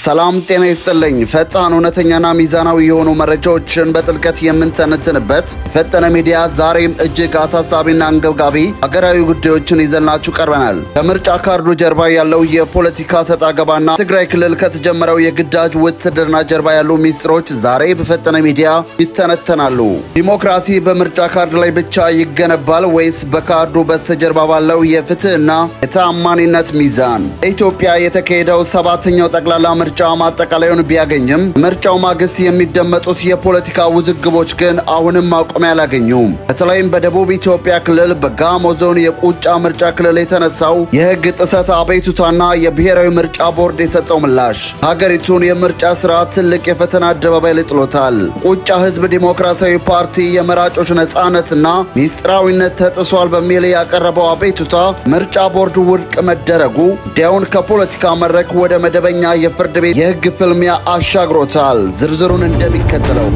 ሰላም ጤና ይስጥልኝ። ፈጣን እውነተኛና ሚዛናዊ የሆኑ መረጃዎችን በጥልቀት የምንተነትንበት ፈጠነ ሚዲያ ዛሬም እጅግ አሳሳቢና አንገብጋቢ ሀገራዊ ጉዳዮችን ይዘናችሁ ቀርበናል። ከምርጫ ካርዱ ጀርባ ያለው የፖለቲካ ሰጣ ገባና ትግራይ ክልል ከተጀመረው የግዳጅ ውትድርና ጀርባ ያሉ ሚስጥሮች ዛሬ በፈጠነ ሚዲያ ይተነተናሉ። ዲሞክራሲ በምርጫ ካርድ ላይ ብቻ ይገነባል ወይስ በካርዱ በስተጀርባ ባለው የፍትህና የተአማኒነት ሚዛን? ኢትዮጵያ የተካሄደው ሰባተኛው ጠቅላላ ምርጫ ማጠቃለያውን ቢያገኝም ምርጫው ማግስት የሚደመጡት የፖለቲካ ውዝግቦች ግን አሁንም ማቆሚያ አላገኙም። በተለይም በደቡብ ኢትዮጵያ ክልል በጋሞ ዞን የቁጫ ምርጫ ክልል የተነሳው የህግ ጥሰት አቤቱታና የብሔራዊ ምርጫ ቦርድ የሰጠው ምላሽ ሀገሪቱን የምርጫ ስርዓት ትልቅ የፈተና አደባባይ ላይ ጥሎታል። ቁጫ ህዝብ ዲሞክራሲያዊ ፓርቲ የመራጮች ነጻነትና ሚስጥራዊነት ተጥሷል በሚል ያቀረበው አቤቱታ ምርጫ ቦርድ ውድቅ መደረጉ ጉዳዩን ከፖለቲካ መድረክ ወደ መደበኛ የፍርድ ቤት የህግ ፍልሚያ አሻግሮታል። ዝርዝሩን እንደሚከተለው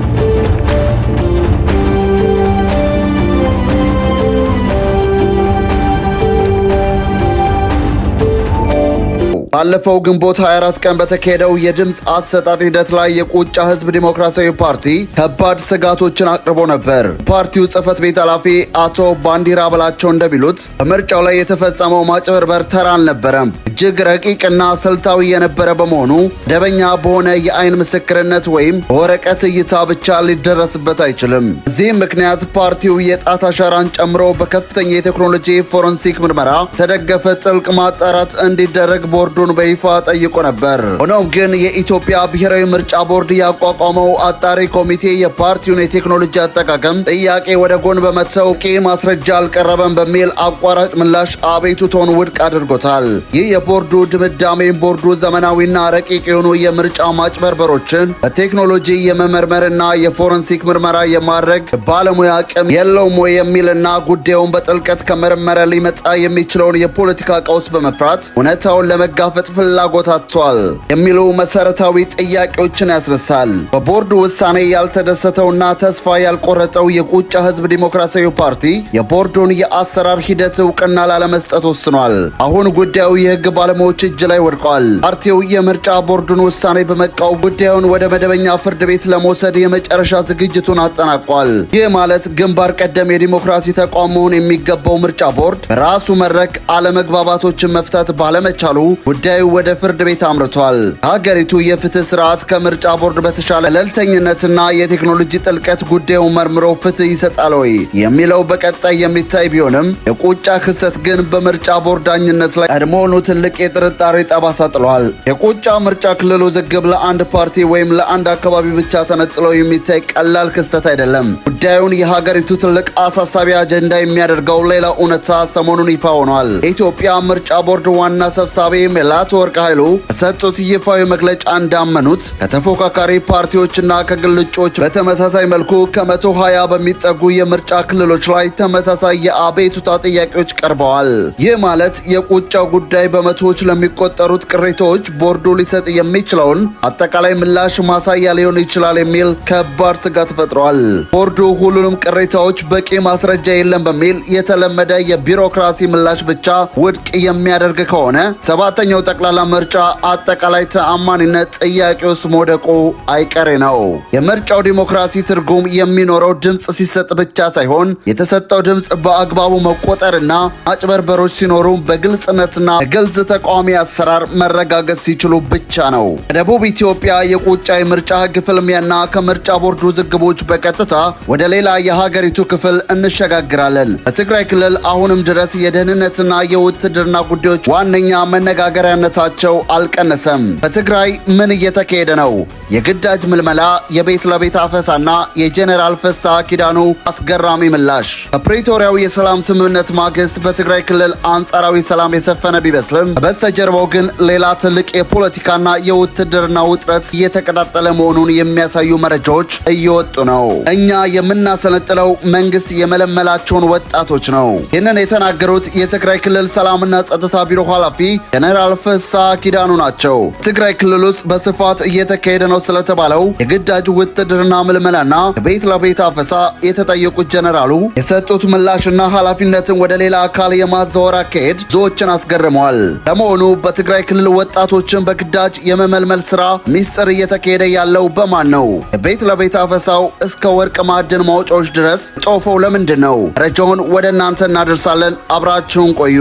ባለፈው ግንቦት 24 ቀን በተካሄደው የድምፅ አሰጣጥ ሂደት ላይ የቁጫ ህዝብ ዲሞክራሲያዊ ፓርቲ ከባድ ስጋቶችን አቅርቦ ነበር። ፓርቲው ጽህፈት ቤት ኃላፊ አቶ ባንዲራ በላቸው እንደሚሉት በምርጫው ላይ የተፈጸመው ማጭበርበር ተራ አልነበረም። እጅግ ረቂቅና ስልታዊ የነበረ በመሆኑ መደበኛ በሆነ የአይን ምስክርነት ወይም በወረቀት እይታ ብቻ ሊደረስበት አይችልም። በዚህም ምክንያት ፓርቲው የጣት አሻራን ጨምሮ በከፍተኛ የቴክኖሎጂ ፎረንሲክ ምርመራ የተደገፈ ጥልቅ ማጣራት እንዲደረግ ቦርዱን በይፋ ጠይቆ ነበር። ሆኖም ግን የኢትዮጵያ ብሔራዊ ምርጫ ቦርድ ያቋቋመው አጣሪ ኮሚቴ የፓርቲውን የቴክኖሎጂ አጠቃቀም ጥያቄ ወደ ጎን በመተው በቂ ማስረጃ አልቀረበም በሚል አቋራጭ ምላሽ አቤቱታውን ውድቅ አድርጎታል። ይህ የቦርዱ ድምዳሜ ቦርዱ ዘመናዊና ረቂቅ የሆኑ የምርጫ ማጭበርበሮችን በቴክኖሎጂ የመመርመርና የፎረንሲክ ምርመራ የማድረግ ባለሙያ አቅም የለውም ወይ የሚልና ጉዳዩን በጥልቀት ከመረመረ ሊመጣ የሚችለውን የፖለቲካ ቀውስ በመፍራት እውነታውን ለመጋፈጥ ፍላጎት አጥቷል የሚሉ መሰረታዊ ጥያቄዎችን ያስነሳል። በቦርዱ ውሳኔ ያልተደሰተውና ተስፋ ያልቆረጠው የቁጫ ህዝብ ዲሞክራሲያዊ ፓርቲ የቦርዱን የአሰራር ሂደት እውቅና ላለመስጠት ወስኗል። አሁን ጉዳዩ የህግ ባለሙያዎች እጅ ላይ ወድቋል። ፓርቲው የምርጫ ቦርዱን ውሳኔ በመቃወም ጉዳዩን ወደ መደበኛ ፍርድ ቤት ለመውሰድ የመጨረሻ ዝግጅቱን አጠናቋል። ይህ ማለት ግንባር ቀደም የዲሞክራሲ ተቋም መሆን የሚገባው ምርጫ ቦርድ በራሱ መድረክ አለመግባባቶችን መፍታት ባለመቻሉ ጉዳዩ ወደ ፍርድ ቤት አምርቷል። ሀገሪቱ የፍትህ ስርዓት ከምርጫ ቦርድ በተሻለ ገለልተኝነትና የቴክኖሎጂ ጥልቀት ጉዳዩን መርምሮ ፍትህ ይሰጣል ወይ የሚለው በቀጣይ የሚታይ ቢሆንም የቁጫ ክስተት ግን በምርጫ ቦርድ ዳኝነት ላይ ቀድሞውኑ ትልቅ የጥርጣሬ ጠባሳ ጥሏል። የቁጫ ምርጫ ክልል ውዝግብ ለአንድ ፓርቲ ወይም ለአንድ አካባቢ ብቻ ተነጥሎ የሚታይ ቀላል ክስተት አይደለም። ጉዳዩን የሀገሪቱ ትልቅ አሳሳቢ አጀንዳ የሚያደርገው ሌላ እውነታ ሰሞኑን ይፋ ሆኗል። የኢትዮጵያ ምርጫ ቦርድ ዋና ሰብሳቢ መላትወርቅ ኃይሉ በሰጡት ይፋዊ መግለጫ እንዳመኑት ከተፎካካሪ ፓርቲዎችና ከግል እጩዎች በተመሳሳይ መልኩ ከ120 በሚጠጉ የምርጫ ክልሎች ላይ ተመሳሳይ የአቤቱታ ጥያቄዎች ቀርበዋል። ይህ ማለት የቁጫው ጉዳይ በመቶዎች ለሚቆጠሩት ቅሬታዎች ቦርዱ ሊሰጥ የሚችለውን አጠቃላይ ምላሽ ማሳያ ሊሆን ይችላል የሚል ከባድ ስጋት ፈጥሯል። ቦርዱ ሁሉንም ቅሬታዎች በቂ ማስረጃ የለም በሚል የተለመደ የቢሮክራሲ ምላሽ ብቻ ውድቅ የሚያደርግ ከሆነ ሰባተኛው ጠቅላላ ምርጫ አጠቃላይ ተአማኒነት ጥያቄ ውስጥ መውደቁ አይቀሬ ነው። የምርጫው ዲሞክራሲ ትርጉም የሚኖረው ድምፅ ሲሰጥ ብቻ ሳይሆን የተሰጠው ድምፅ በአግባቡ መቆጠርና አጭበርበሮች ሲኖሩ በግልጽነትና በግልጽ ተቃዋሚ አሰራር መረጋገጥ ሲችሉ ብቻ ነው። በደቡብ ኢትዮጵያ የቁጫ የምርጫ ህግ ፍልሚያና ከምርጫ ቦርድ ውዝግቦች በቀጥታ ወደ ሌላ የሀገሪቱ ክፍል እንሸጋግራለን። በትግራይ ክልል አሁንም ድረስ የደህንነትና የውትድርና ጉዳዮች ዋነኛ መነጋገሪያነታቸው አልቀነሰም። በትግራይ ምን እየተካሄደ ነው? የግዳጅ ምልመላ፣ የቤት ለቤት አፈሳና የጄኔራል ፍስሐ ኪዳኑ አስገራሚ ምላሽ። በፕሪቶሪያው የሰላም ስምምነት ማግስት በትግራይ ክልል አንጻራዊ ሰላም የሰፈነ ቢመስልም በስተጀርባው ግን ሌላ ትልቅ የፖለቲካና የውትድርና ውጥረት እየተቀጣጠለ መሆኑን የሚያሳዩ መረጃዎች እየወጡ ነው። እኛ የምናሰነጥለው መንግስት የመለመላቸውን ወጣቶች ነው። ይህንን የተናገሩት የትግራይ ክልል ሰላምና ጸጥታ ቢሮ ኃላፊ ጄኔራል ጀነራል ፍስሐ ኪዳኑ ናቸው። ትግራይ ክልል ውስጥ በስፋት እየተካሄደ ነው ስለተባለው የግዳጅ ውትድርና ምልመላና ከቤት ለቤት አፈሳ የተጠየቁት ጀነራሉ የሰጡት ምላሽና ኃላፊነትን ወደ ሌላ አካል የማዛወር አካሄድ ብዙዎችን አስገርመዋል። ለመሆኑ በትግራይ ክልል ወጣቶችን በግዳጅ የመመልመል ስራ ሚስጥር እየተካሄደ ያለው በማን ነው? የቤት ለቤት አፈሳው እስከ ወርቅ ማዕድን ማውጫዎች ድረስ ጦፈው ለምንድን ነው? መረጃውን ወደ እናንተ እናደርሳለን። አብራችሁን ቆዩ።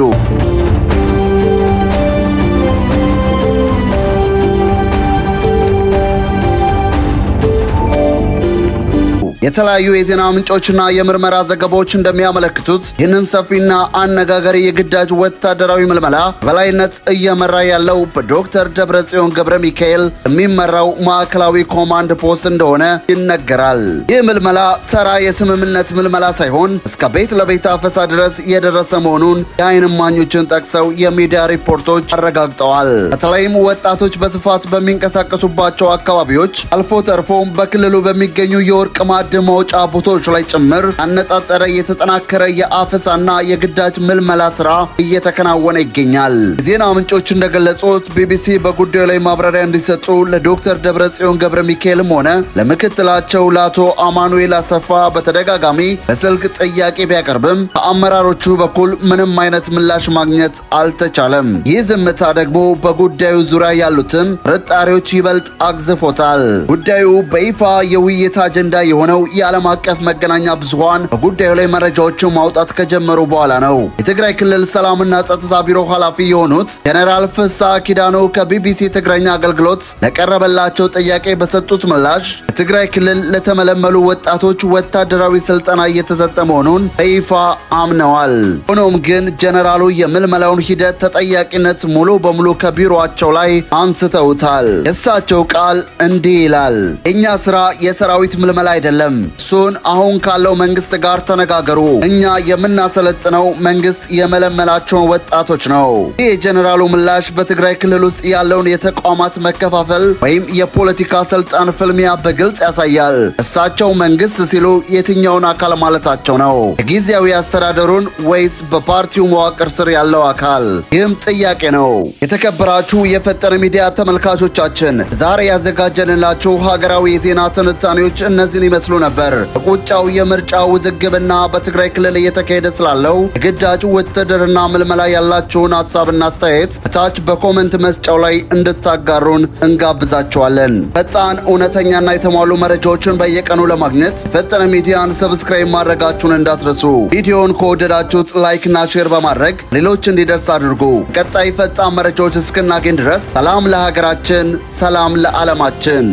የተለያዩ የዜና ምንጮችና የምርመራ ዘገባዎች እንደሚያመለክቱት ይህንን ሰፊና አነጋጋሪ የግዳጅ ወታደራዊ ምልመላ በላይነት እየመራ ያለው በዶክተር ደብረጽዮን ገብረ ሚካኤል የሚመራው ማዕከላዊ ኮማንድ ፖስት እንደሆነ ይነገራል። ይህ ምልመላ ተራ የስምምነት ምልመላ ሳይሆን እስከ ቤት ለቤት አፈሳ ድረስ የደረሰ መሆኑን የዓይን እማኞችን ጠቅሰው የሚዲያ ሪፖርቶች አረጋግጠዋል። በተለይም ወጣቶች በስፋት በሚንቀሳቀሱባቸው አካባቢዎች አልፎ ተርፎም በክልሉ በሚገኙ የወርቅ ማዕድን ማውጫ ቦታዎች ላይ ጭምር አነጣጠረ የተጠናከረ የአፈሳና የግዳጅ ምልመላ ስራ እየተከናወነ ይገኛል። የዜና ምንጮች እንደገለጹት ቢቢሲ በጉዳዩ ላይ ማብራሪያ እንዲሰጡ ለዶክተር ደብረጽዮን ገብረ ሚካኤልም ሆነ ለምክትላቸው ለአቶ አማኑኤል አሰፋ በተደጋጋሚ በስልክ ጥያቄ ቢያቀርብም ከአመራሮቹ በኩል ምንም አይነት ምላሽ ማግኘት አልተቻለም። ይህ ዝምታ ደግሞ በጉዳዩ ዙሪያ ያሉትን ጥርጣሬዎች ይበልጥ አግዝፎታል። ጉዳዩ በይፋ የውይይት አጀንዳ የሆነው የዓለም አቀፍ መገናኛ ብዙሃን በጉዳዩ ላይ መረጃዎችን ማውጣት ከጀመሩ በኋላ ነው። የትግራይ ክልል ሰላምና ጸጥታ ቢሮ ኃላፊ የሆኑት ጀነራል ፍስሐ ኪዳኑ ከቢቢሲ ትግረኛ አገልግሎት ለቀረበላቸው ጥያቄ በሰጡት ምላሽ በትግራይ ክልል ለተመለመሉ ወጣቶች ወታደራዊ ስልጠና እየተሰጠ መሆኑን በይፋ አምነዋል። ሆኖም ግን ጀነራሉ የምልመላውን ሂደት ተጠያቂነት ሙሉ በሙሉ ከቢሮአቸው ላይ አንስተውታል። የእሳቸው ቃል እንዲህ ይላል። የእኛ ስራ የሰራዊት ምልመላ አይደለም። እሱን አሁን ካለው መንግስት ጋር ተነጋገሩ። እኛ የምናሰለጥነው መንግስት የመለመላቸውን ወጣቶች ነው። ይህ የጀነራሉ ምላሽ በትግራይ ክልል ውስጥ ያለውን የተቋማት መከፋፈል ወይም የፖለቲካ ስልጣን ፍልሚያ በግልጽ ያሳያል። እሳቸው መንግስት ሲሉ የትኛውን አካል ማለታቸው ነው? የጊዜያዊ አስተዳደሩን ወይስ በፓርቲው መዋቅር ስር ያለው አካል? ይህም ጥያቄ ነው። የተከበራችሁ የፈጠነ ሚዲያ ተመልካቾቻችን ዛሬ ያዘጋጀንላችሁ ሀገራዊ የዜና ትንታኔዎች እነዚህን ይመስሉ ነበር። በቁጫው የምርጫ ውዝግብና በትግራይ ክልል እየተካሄደ ስላለው የግዳጅ ውትድርና ምልመላ ያላችሁን ሀሳብና አስተያየት በታች በኮመንት መስጫው ላይ እንድታጋሩን እንጋብዛችኋለን። ፈጣን እውነተኛና የተሟሉ መረጃዎችን በየቀኑ ለማግኘት ፈጠነ ሚዲያን ሰብስክራይብ ማድረጋችሁን እንዳትረሱ። ቪዲዮውን ከወደዳችሁት ላይክና ሼር በማድረግ ሌሎች እንዲደርስ አድርጉ። ቀጣይ ፈጣን መረጃዎች እስክናገኝ ድረስ ሰላም ለሀገራችን፣ ሰላም ለዓለማችን።